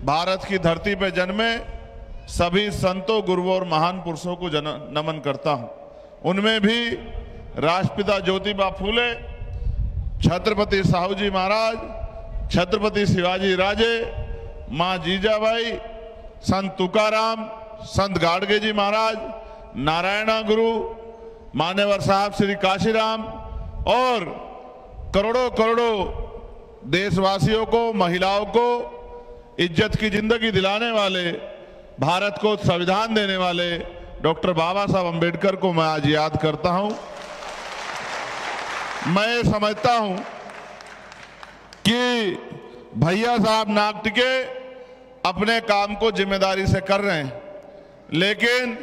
भारत की धरती पर जन्मे सभी संतों, गुरुओं और महान पुरुषों को नमन करता हूं। उनमें भी राष्ट्रपिता ज्योतिबा फूले, छत्रपति साहू जी महाराज, छत्रपति शिवाजी राजे, मां जीजाबाई, संत तुकाराम, संत गाडगे जी महाराज, नारायणा गुरु, मान्यवर साहब श्री काशीराम और करोड़ों करोड़ों देशवासियों को, महिलाओं को इज्जत की जिंदगी दिलाने वाले, भारत को संविधान देने वाले डॉक्टर बाबा साहब अम्बेडकर को मैं आज याद करता हूं। मैं समझता हूं कि भैया साहब नाक टिके अपने काम को जिम्मेदारी से कर रहे हैं, लेकिन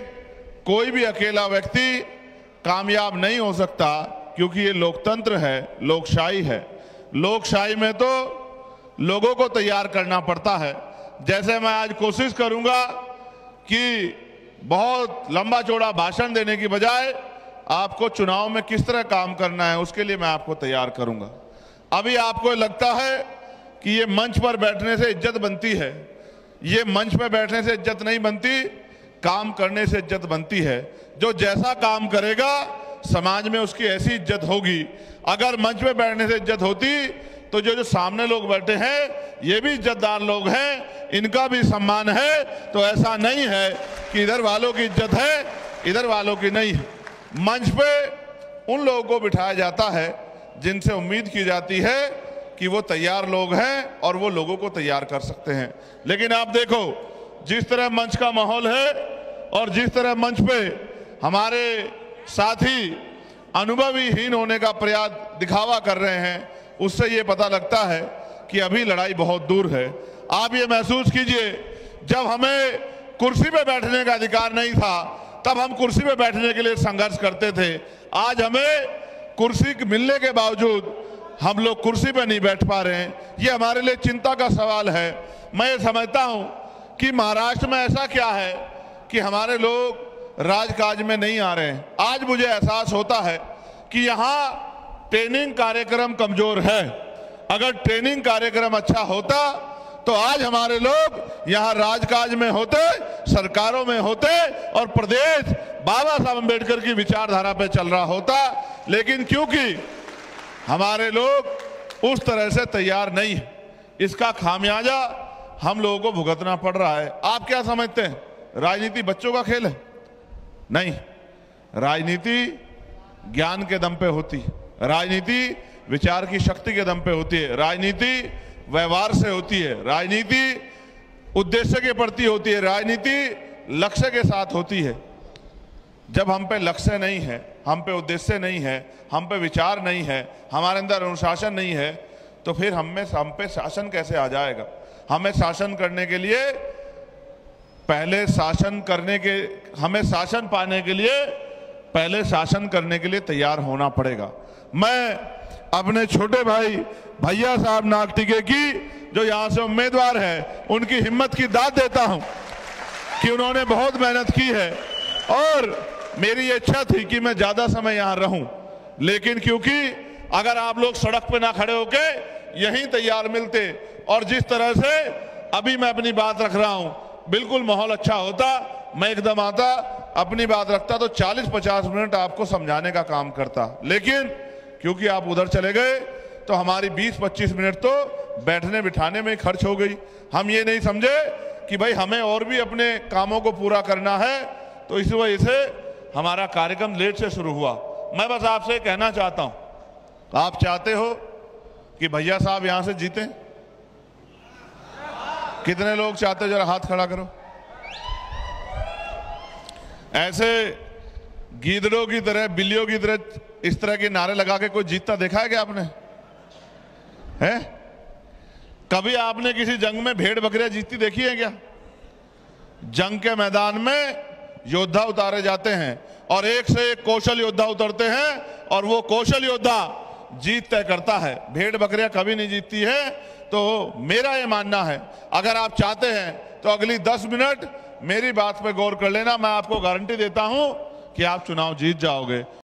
कोई भी अकेला व्यक्ति कामयाब नहीं हो सकता, क्योंकि ये लोकतंत्र है, लोकशाही है। लोकशाही में तो लोगों को तैयार करना पड़ता है। जैसे मैं आज कोशिश करूंगा कि बहुत लंबा चौड़ा भाषण देने की बजाय आपको चुनाव में किस तरह काम करना है उसके लिए मैं आपको तैयार करूंगा। अभी आपको लगता है कि ये मंच पर बैठने से इज्जत बनती है। ये मंच पर बैठने से इज्जत नहीं बनती, काम करने से इज्जत बनती है। जो जैसा काम करेगा समाज में उसकी ऐसी इज्जत होगी। अगर मंच पे बैठने से इज्जत होती तो जो सामने लोग बैठे हैं ये भी इज्जतदार लोग हैं, इनका भी सम्मान है। तो ऐसा नहीं है कि इधर वालों की इज्जत है, इधर वालों की नहीं है। मंच पे उन लोगों को बिठाया जाता है जिनसे उम्मीद की जाती है कि वो तैयार लोग हैं और वो लोगों को तैयार कर सकते हैं। लेकिन आप देखो जिस तरह मंच का माहौल है और जिस तरह मंच पे हमारे साथी अनुभवीहीन होने का प्रयास दिखावा कर रहे हैं, उससे ये पता लगता है कि अभी लड़ाई बहुत दूर है। आप ये महसूस कीजिए, जब हमें कुर्सी पे बैठने का अधिकार नहीं था तब हम कुर्सी पे बैठने के लिए संघर्ष करते थे। आज हमें कुर्सी मिलने के बावजूद हम लोग कुर्सी पे नहीं बैठ पा रहे हैं। ये हमारे लिए चिंता का सवाल है। मैं ये समझता हूं कि महाराष्ट्र में ऐसा क्या है कि हमारे लोग राजकाज में नहीं आ रहे हैं। आज मुझे एहसास होता है कि यहाँ ट्रेनिंग कार्यक्रम कमजोर है। अगर ट्रेनिंग कार्यक्रम अच्छा होता तो आज हमारे लोग यहाँ राजकाज में होते, सरकारों में होते और प्रदेश बाबा साहब अम्बेडकर की विचारधारा पे चल रहा होता। लेकिन क्योंकि हमारे लोग उस तरह से तैयार नहीं है, इसका खामियाजा हम लोगों को भुगतना पड़ रहा है। आप क्या समझते हैं, राजनीति बच्चों का खेल है? नहीं, राजनीति ज्ञान के दम पे होती है, राजनीति विचार की शक्ति के दम पे होती है, राजनीति व्यवहार से होती है, राजनीति उद्देश्य के प्रति होती है, राजनीति लक्ष्य के साथ होती है। जब हम पे लक्ष्य नहीं है, हम पे उद्देश्य नहीं है, हम पे विचार नहीं है, हमारे अंदर अनुशासन नहीं है, तो फिर हम पे शासन कैसे आ जाएगा? हमें शासन करने के लिए पहले हमें शासन पाने के लिए पहले शासन करने के लिए तैयार होना पड़ेगा। मैं अपने छोटे भाई भैया साहब नाक टिके की जो यहाँ से उम्मीदवार है उनकी हिम्मत की दाद देता हूँ कि उन्होंने बहुत मेहनत की है और मेरी इच्छा थी कि मैं ज्यादा समय यहाँ रहूं, लेकिन क्योंकि अगर आप लोग सड़क पे ना खड़े होके यहीं तैयार मिलते और जिस तरह से अभी मैं अपनी बात रख रहा हूं, बिल्कुल माहौल अच्छा होता, मैं एकदम आता अपनी बात रखता तो 40-50 मिनट आपको समझाने का काम करता। लेकिन क्योंकि आप उधर चले गए तो हमारी 20-25 मिनट तो बैठने बिठाने में खर्च हो गई। हम ये नहीं समझे कि भाई हमें और भी अपने कामों को पूरा करना है, तो इस वजह से हमारा कार्यक्रम लेट से शुरू हुआ। मैं बस आपसे कहना चाहता हूं, आप चाहते हो कि भैया साहब यहां से जीते? कितने लोग चाहते हो? जरा हाथ खड़ा करो। ऐसे गीदड़ों की तरह, बिल्लियों की तरह इस तरह के नारे लगा के कोई जीतता देखा है क्या आपने? है? कभी आपने किसी जंग में भेड़ बकरियां जीतती देखी है क्या? जंग के मैदान में योद्धा उतारे जाते हैं और एक से एक कौशल योद्धा उतरते हैं और वो कौशल योद्धा जीत तय करता है। भेड़ बकरियां कभी नहीं जीतती है। तो मेरा ये मानना है, अगर आप चाहते हैं तो अगली 10 मिनट मेरी बात पे गौर कर लेना। मैं आपको गारंटी देता हूं कि आप चुनाव जीत जाओगे।